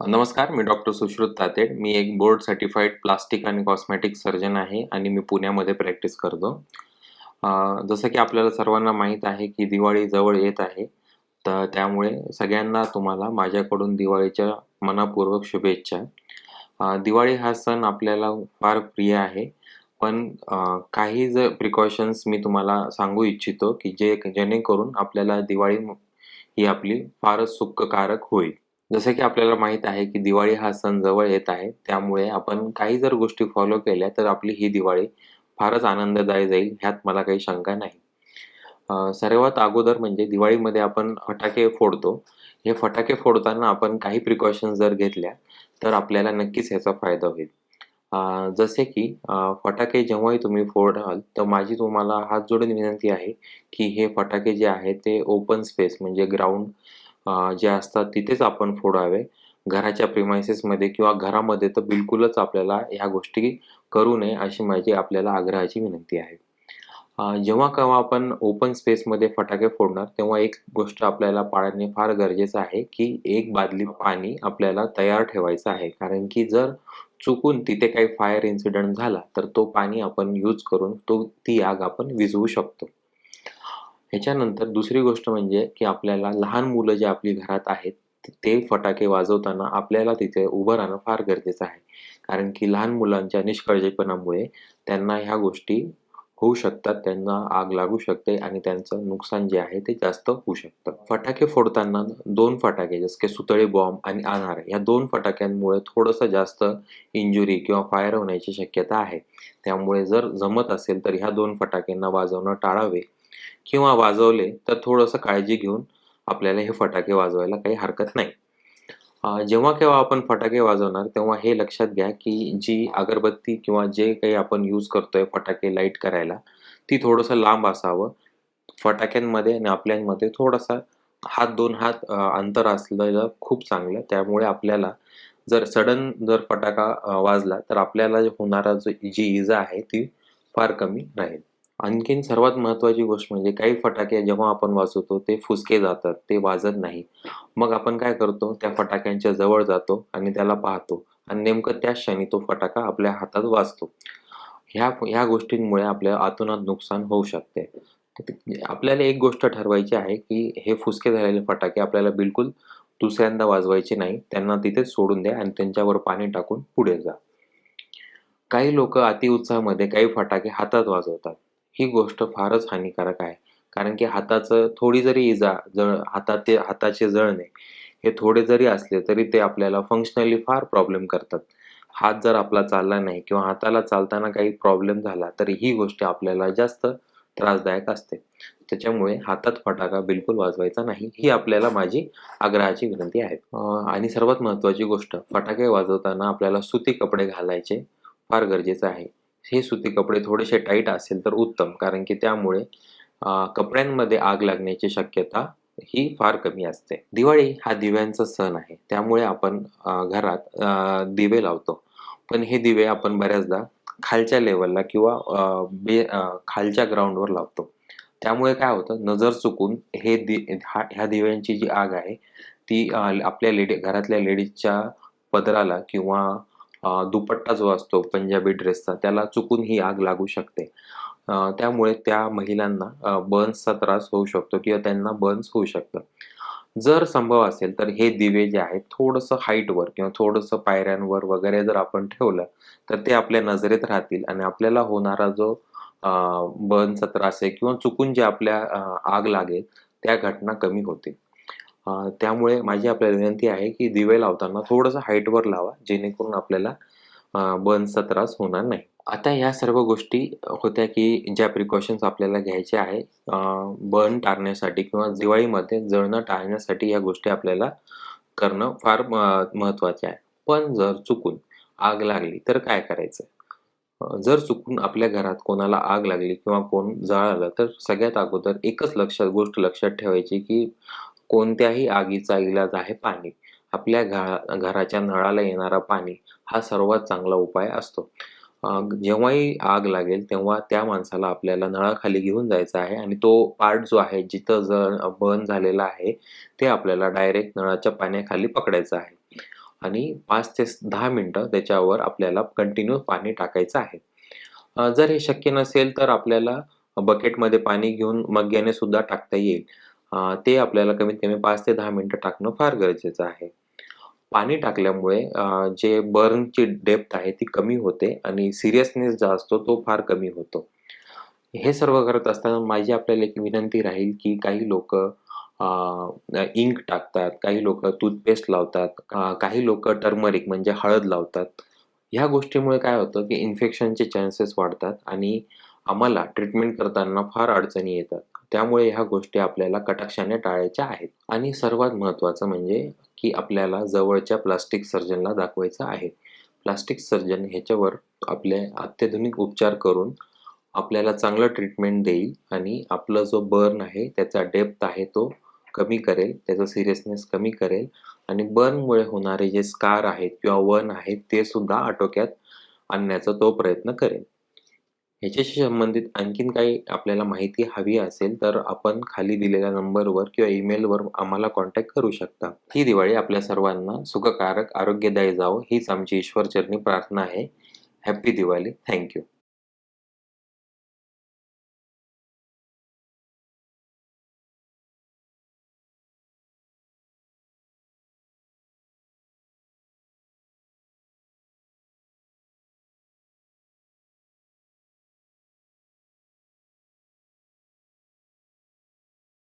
नमस्कार, मी डॉक्टर सुश्रुत तातेड. मी एक board certified plastic आणि कॉस्मेटिक सर्जन आहे आणि मी पुण्यामध्ये प्रॅक्टिस करतो. जसं की आपल्याला सर्वांना माहीत आहे की दिवाळी जवळ येत आहे. तर त्यामुळे सगळ्यांना तुम्हाला माझ्याकडून दिवाळीच्या मनःपूर्वक शुभेच्छा. दिवाळी हा सण आपल्याला फार प्रिय आहे. पण काही जर प्रिकॉशन्स मी तुम्हाला सांगू इच्छितो की जेणेकरून आपल्याला दिवाळी ही आपली फारच सुखकारक होईल. जसं की आपल्याला माहीत आहे, की दिवाळी हा सण जवळ येत आहे. त्यामुळे आपण काही जर गोष्टी फॉलो केल्या, तर आपली ही दिवाळी फारच आनंददायी जाईल, ह्यात मला काही शंका नाही. सर्वात अगोदर म्हणजे दिवाळीमध्ये आपण फटाके फोडतो. हे फटाके फोडताना आपण काही प्रिकॉशन्स जर घेतल्या, तर आपल्याला नक्कीच ह्याचा फायदा होईल. जसे की फटाके जेव्हाही तुम्ही फोडाल, तर माझी तुम्हाला हात जोडून विनंती आहे, की हे फटाके जे आहेत, ते ओपन स्पेस म्हणजे ग्राउंड जे असतात तिथेच आपण फोडावे. घराच्या प्रिमाइसेसमध्ये किंवा घरामध्ये तर बिलकुलच आपल्याला ह्या गोष्टी करू नये, अशी माझी आपल्याला आग्रहाची विनंती आहे. जेव्हा केव्हा आपण ओपन स्पेसमध्ये फटाके फोडणार, तेव्हा एक गोष्ट आपल्याला पाळणे फार गरजेचं आहे, की एक बादली पाणी आपल्याला तयार ठेवायचं आहे. कारण की जर चुकून तिथे काही फायर इन्सिडेंट झाला, तर तो पाणी आपण यूज करून ती आग आपण विझवू शकतो. ह्याच्यानंतर दुसरी गोष्ट म्हणजे, की आपल्याला लहान मुलं जे आपली घरात आहेत, ते फटाके वाजवताना आपल्याला तिथे उभं राहणं फार गरजेचं आहे. कारण की लहान मुलांच्या निष्काळजीपणामुळे त्यांना ह्या गोष्टी होऊ शकतात. त्यांना आग लागू शकते आणि त्यांचं नुकसान जे आहे ते जास्त होऊ शकतं. फटाके फोडताना 2 फटाके जसं की सुतळी बॉम्ब आणि अनार या 2 फटाक्यांमुळे थोडंसं जास्त इंजुरी किंवा फायर होण्याची शक्यता आहे. त्यामुळे जर जमत असेल तर ह्या 2 फटाक्यांना वाजवणं टाळावे किंवा वाजवले तर थोडंसं काळजी घेऊन आपल्याला हे फटाके वाजवायला काही हरकत नाही. जेव्हा केव्हा आपण फटाके वाजवणार तेव्हा हे लक्षात घ्या, की जी अगरबत्ती किंवा जे काही आपण यूज करतोय फटाके लाईट करायला, ती थोडंसं लांब असावं. फटाक्यांमध्ये आणि आपल्यांमध्ये थोडासा हात 2 हात अंतर असलेलं खूप चांगलं. त्यामुळे आपल्याला जर सडन जर फटाका वाजला तर आपल्याला होणारा जी इजा आहे ती फार कमी राहील. आणखीन सर्वात महत्त्वाची गोष्ट म्हणजे काही फटाके जेव्हा आपण वाजवतो ते फुसके जातात, ते वाजत नाही. मग आपण काय करतो, त्या फटाक्यांच्या जवळ जातो आणि त्याला पाहतो आणि नेमकं त्याच क्षणी तो फटाका आपल्या हातात वाजतो. ह्या गोष्टींमुळे आपल्या अतोनात नुकसान होऊ शकते. तर आपल्याला एक गोष्ट ठरवायची आहे, की हे फुसके झालेले फटाके आपल्याला बिलकुल दुसऱ्यांदा वाजवायचे नाही. त्यांना तिथेच सोडून द्या आणि त्यांच्यावर पाणी टाकून पुढे जा. काही लोकं अतिउत्साहामध्ये काही फटाके हातात वाजवतात. ही गोष्ट फारच हानिकारक आहे. कारण की हाताचं थोडी जरी इजा हाताचे जळणे हे थोडे जरी असले तरी ते आपल्याला फंक्शनली फार प्रॉब्लेम करतात. हात जर आपला चालला नाही किंवा हाताला चालताना काही प्रॉब्लेम झाला तर ही गोष्ट आपल्याला जास्त त्रासदायक असते. त्याच्यामुळे हातात फटाका बिलकुल वाजवायचा नाही, ही आपल्याला माझी आग्रहाची विनंती आहे. आणि सर्वात महत्त्वाची गोष्ट फटाके वाजवताना आपल्याला सुती कपडे घालायचे फार गरजेचं आहे. हे सुती कपडे थोडेसे टाईट असेल तर उत्तम, कारण की त्यामुळे कपड्यांमध्ये आग लागण्याची शक्यता ही फार कमी असते. दिवाळी हा दिव्यांचा सण आहे. त्यामुळे आपण घरात दिवे लावतो. पण हे दिवे आपण बऱ्याचदा खालच्या लेव्हलला किंवा खालच्या ग्राउंडवर लावतो. त्यामुळे काय होतं, नजर चुकून ह्या दिव्यांची जी आग आहे, ती आपल्या घरातल्या लेडीजच्या पदराला किंवा दुपट्टा जो असतो पंजाबी ड्रेसचा, त्याला चुकून ही आग लागू शकते. त्यामुळे त्या महिलांना बर्न्सचा त्रास होऊ शकतो किंवा त्यांना बर्न्स होऊ शकतं. जर संभव असेल तर हे दिवे जे आहेत थोडंसं हाईटवर किंवा थोडंसं पायऱ्यांवर वगैरे जर आपण ठेवलं, तर ते आपल्या नजरेत राहतील आणि आपल्याला होणारा जो बर्नचा त्रास आहे किंवा चुकून जे आपल्या आग लागेल, त्या घटना कमी होतील. त्यामुळे माझी आपल्याला विनंती आहे, की दिवे लावताना थोडंसं हाईटवर लावा, जेणेकरून आपल्याला बर्न्सचा त्रास होणार नाही. आता ह्या सर्व गोष्टी होत्या, की ज्या प्रिकॉशन्स आपल्याला घ्यायच्या आहे बर्न टाळण्यासाठी किंवा दिवाळीमध्ये जळणं टाळण्यासाठी या गोष्टी आपल्याला करणं फार महत्त्वाचे आहे. पण जर चुकून आग लागली तर काय करायचं? जर चुकून आपल्या घरात कोणाला आग लागली किंवा कोण जळालं, तर सगळ्यात अगोदर एकच गोष्ट लक्षात ठेवायची, की कोणत्याही आगीचा इलाज आहे पाणी. आपल्या घराच्या नळाला येणारा पाणी हा सर्वात चांगला उपाय असतो. जेव्हाही आग लागेल, तेव्हा त्या माणसाला आपल्याला नळाखाली घेऊन जायचं आहे आणि तो पार्ट जो आहे, जिथं बर्न झालेला आहे, ते आपल्याला डायरेक्ट नळाच्या पाण्याखाली पकडायचं आहे. आणि 5 ते 10 मिनिटं त्याच्यावर आपल्याला कंटिन्यू पाणी टाकायचं आहे. जर हे शक्य नसेल तर आपल्याला बकेटमध्ये पाणी घेऊन मग्ग्याने सुद्धा टाकता येईल. ते आपल्याला कमीत कमी 5 ते 10 मिनिटं टाकणं फार गरजेचं आहे. पाणी टाकल्यामुळे जे बर्नची डेप्थ आहे ती कमी होते आणि सीरियसनेस जो असतो तो फार कमी होतो. हे सर्व करत असताना माझी आपल्याला एक विनंती राहील, की काही लोकं इंक टाकतात, काही लोकं टूथपेस्ट लावतात, काही लोकं टर्मरिक म्हणजे हळद लावतात. ह्या गोष्टीमुळे काय होतं, की इन्फेक्शनचे चान्सेस वाढतात आणि आम्हाला ट्रीटमेंट करताना फार अडचणी येतात. त्यामुळे ह्या गोष्टी आपल्याला कटाक्षाने टाळायच्या आहेत. आणि सर्वात महत्त्वाचं म्हणजे, की आपल्याला जवळच्या प्लास्टिक सर्जनला दाखवायचं आहे. प्लास्टिक सर्जन ह्याच्यावर आपले अत्याधुनिक उपचार करून आपल्याला चांगलं ट्रीटमेंट देईल आणि आपला जो बर्न आहे, त्याचा डेप्थ आहे तो कमी करेल, त्याचा सीरियसनेस कमी करेल आणि बर्नमुळे होणारे जे स्कार आहेत किंवा वण आहेत, ते सुद्धा आटोक्यात आणण्याचा तो प्रयत्न करेल. ह्याच्याशी संबंधित आणखीन काही आपल्याला माहिती हवी असेल, तर आपण खाली दिलेल्या नंबरवर किंवा ईमेलवर आम्हाला कॉन्टॅक्ट करू शकता. ही दिवाळी आपल्या सर्वांना सुखकारक, आरोग्यदायी जावो हीच आमची ईश्वरचरणी प्रार्थना आहे. हॅपी दिवाळी. Thank you.